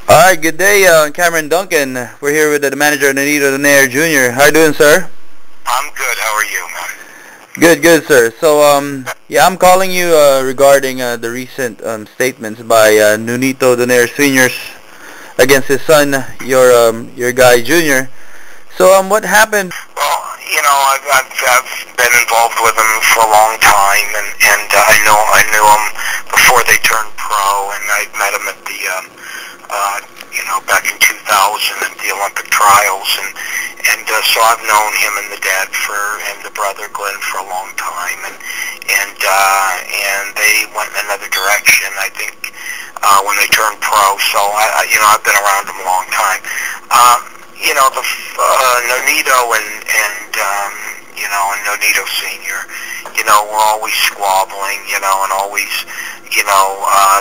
Alright, good day, Cameron Dunkin. We're here with the manager, Nonito Donaire Jr. How you doing, sir? I'm good. How are you, man? Good, sir. So, yeah, I'm calling you regarding the recent statements by Nonito Donaire Sr. against his son, your guy, Jr. So, what happened? Well, I've been involved with him for a long time, and I knew him before they turned pro, and I met him at the back in 2000 at the Olympic trials, and so I've known him and the dad and the brother Glenn for a long time, and they went in another direction, I think, when they turned pro. So I've been around him a long time. Nonito and Nonito Sr., we're always squabbling, and always,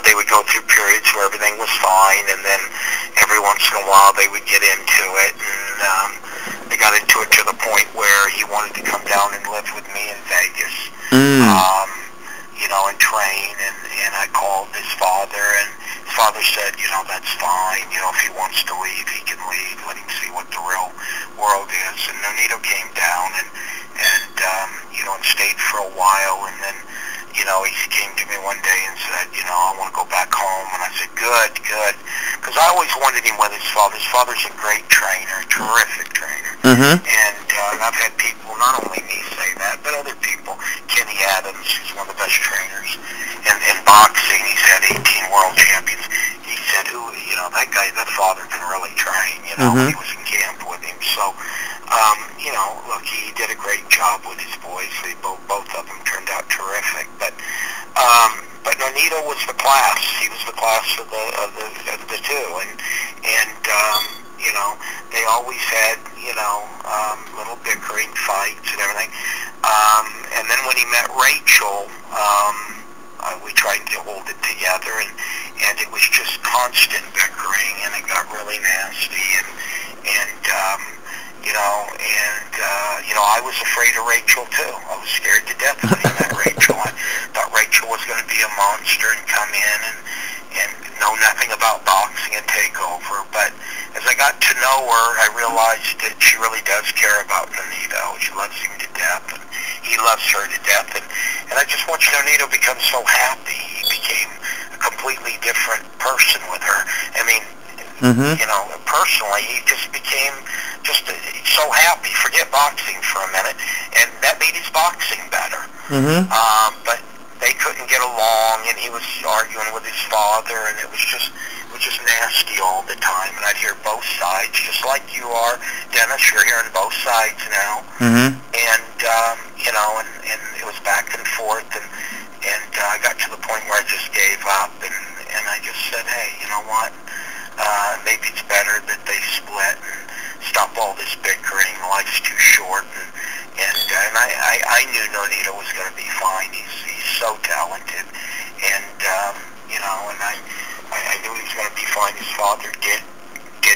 they would go through periods where everything was fine, and then every once in a while they would get into it, and they got into it to the point where he wanted to come down and live with me in Vegas, and train, and I called his father, and his father said, that's fine, if he wants to leave, he can leave, let him see what the real world is. And Nonito came down and stayed for a while, and then, he came to me one day and said, I want to go back home, and I said, good, because I always wanted him with his father. His father's a great trainer, terrific trainer, and I've had people, not only me say that, but other people, Kenny Adams, who's one of the best trainers in boxing, he's had 18 world champions. He said, that father can really train, when he was in camp with him. So, look, he did a great job with his boys. Both of them turned out terrific. But Nonito was the class. He was the class of the two, and they always had little bickering fights and everything. And then when he met Rachel, we tried to hold it together, and it was just constant bickering, and it got really nasty, I was afraid of Rachel too. I was scared to death when he met Rachel. I thought Rachel was going to be a monster and come in and know nothing about boxing and take over. But as I got to know her, I realized that she really does care about Nonito. She loves him to death, and he loves her to death. And I just watched Nonito become so happy. He became a completely different person with her. I mean, personally, he just became so happy. Forget boxing for a minute, and that made his boxing better. But they couldn't get along, and he was arguing with his father, and it was just nasty all the time. And I'd hear both sides, just like you are, Dennis. You're hearing both sides now, and it was back and forth, and I got to the point where I just gave up, and I just said, hey, you know what? Maybe it's better that they split and stop all this bickering. Life's too short, and I knew Nonito was going to be fine. He's so talented, and I knew he was going to be fine. His father did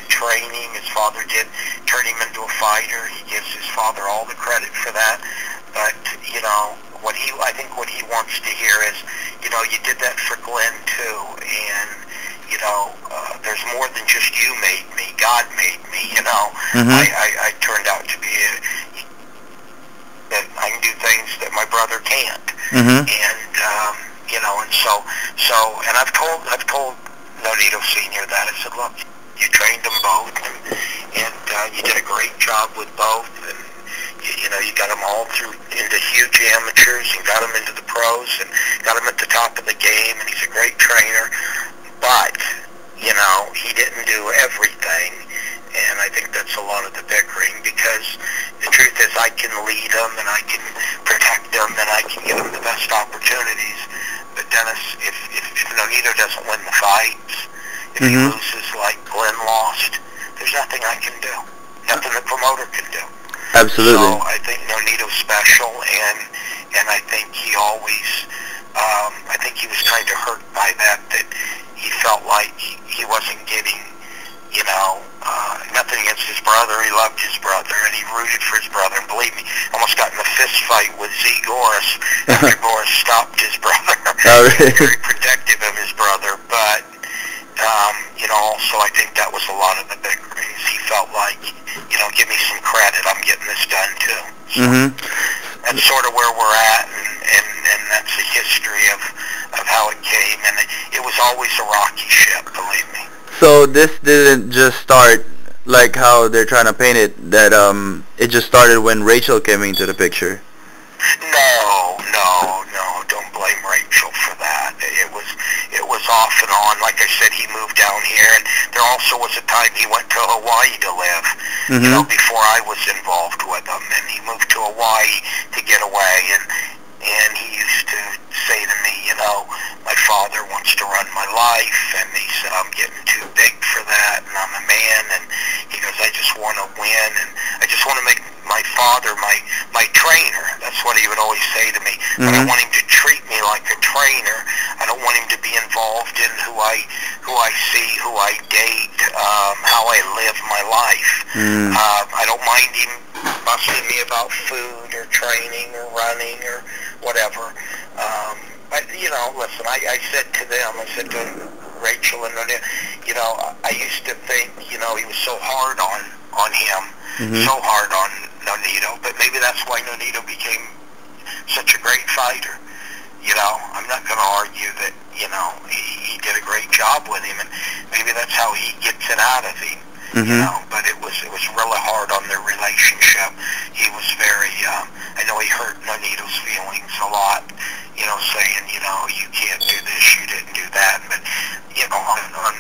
training. His father did turn him into a fighter. He gives his father all the credit for that. But I think what he wants to hear is, you did that for Glenn too, and there's more than just you made me. God made me, I turned out to be that I can do things that my brother can't. And, and I've told Nonito Sr. that. I said, look, you trained them both, and you did a great job with both, and you got them all through into huge amateurs, and got them into the pros, and got them at the top of the game, and he's a great trainer. But, he didn't do everything, and I think that's a lot of the bickering, because the truth is I can lead them, and I can protect them, and I can give them the best opportunities. But Dennis, if Nonito doesn't win the fights, if he loses like Glenn lost, there's nothing I can do. Nothing the promoter can do. Absolutely. So I think Nonito's special, and I think he always, I think he was kind of hurt by that he felt like he wasn't getting, nothing against his brother. He loved his brother, and he rooted for his brother. And believe me, almost got in a fist fight with Z. Goris after Goris stopped his brother. Oh, really? He was very protective of his brother, but, also I think that was a lot of the bickerings. He felt like, give me some credit, I'm getting this done too. So that's sort of where we're at, and that's the history of how it came, and it was always a rocky ship, believe me. So this didn't just start like how they're trying to paint it, that it just started when Rachel came into the picture. No, don't blame Rachel for that. It was off and on. Like I said, he moved down here, and there also was a time he went to Hawaii to live, before I was involved with him, and he moved to Hawaii to get away, and he used to say to me, my father wants to run my life, and he said, I'm getting too big for that, and I'm a man, and he goes, I just want to win, and I just want to make my father my trainer. That's what he would always say to me. But I want him to treat me like a trainer. I don't want him to be involved in who I see, who I date, how I live my life. I don't mind him busting me about food or training or running or whatever. But listen, I said to them, I said to Rachel and I used to think, he was so hard on him, so hard on Nonito, but maybe that's why Nonito became such a great fighter. I'm not going to argue that, he did a great job with him, and maybe that's how he gets it out of him, but it was really hard on their relationship. He was very, I know he hurt Nonito's feelings a lot, saying, you can't do this, you didn't do that, but, on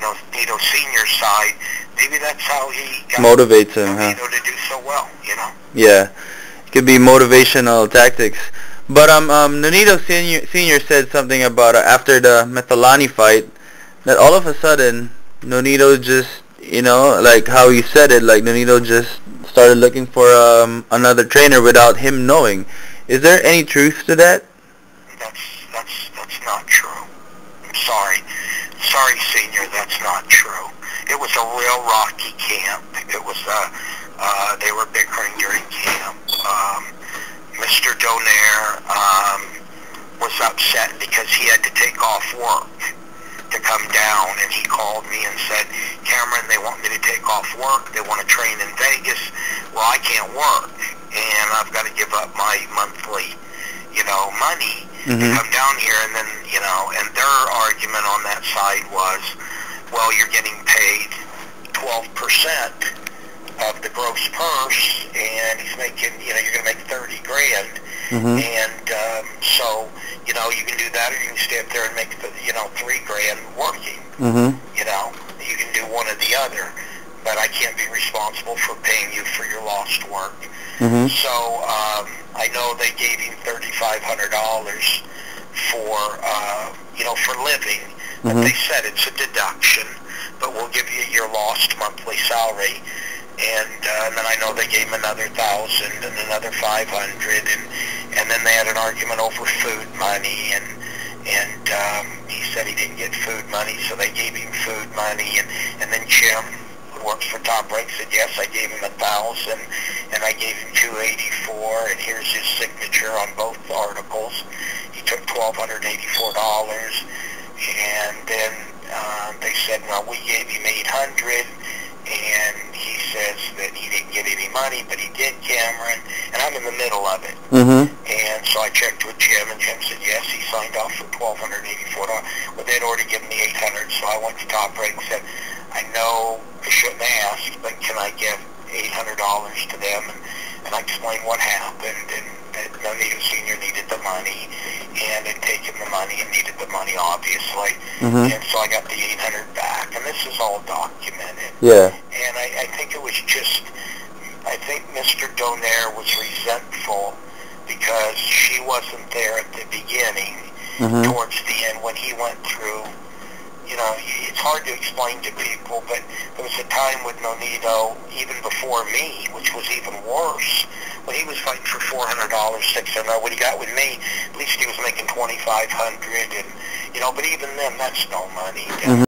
Nonito Sr.'s side, maybe that's how he got motivates him, Nonito to do so well, Yeah, it could be motivational tactics. But Nonito Sr. said something about after the Methalani fight, that all of a sudden Nonito just, like how he said it, like Nonito just started looking for another trainer without him knowing. Is there any truth to that? That's not true. I'm sorry, Senior, that's not true. It was a real rocky camp. It was they were bickering during camp. Mr. Donaire was upset because he had to take off work to come down, and he called me and said, Cameron, they want me to take off work. They want to train in Vegas. Well, I can't work, and I've got to give up my monthly, money to come down here. And then, and their argument on that side was, well, you're getting paid 12% of the gross purse, and he's making, you're going to make 30 grand, and so, you can do that, or you can stay up there and make, 3 grand working, you can do one or the other, but I can't be responsible for paying you for your lost work. So, I know they gave him $3,500 for, for living, but they said it's a deduction, but we'll give you your lost monthly salary. And then I know they gave him another $1,000 and another $500, and then they had an argument over food money, and he said he didn't get food money, so they gave him food money, and then Jim, who works for Top Rank, said, yes, I gave him $1,000, and I gave him $284, and here's his signature on both articles. He took $1,284, and then they said, well, we gave him $800, and he says that he didn't get any money, but he did, Cameron, and I'm in the middle of it. And so I checked with Jim, and Jim said, yes, he signed off for $1,284. Well, they'd already given me $800, so I went to Top Rank and said, I know I shouldn't ask, but can I give $800 to them? And I explained what happened, and that Nonito Sr. needed the money, and had taken the money and needed the money, obviously. And so I got the $800 back, and this is all documented. Yeah. And I think it was just, I think Mr. Donaire was resentful because she wasn't there at the beginning, towards the end when he went through, it's hard to explain to people, but there was a time with Nonito, even before me, which was even worse, when he was fighting for $400, $600. What he got with me, at least he was making $2,500, and, but even then, that's no money.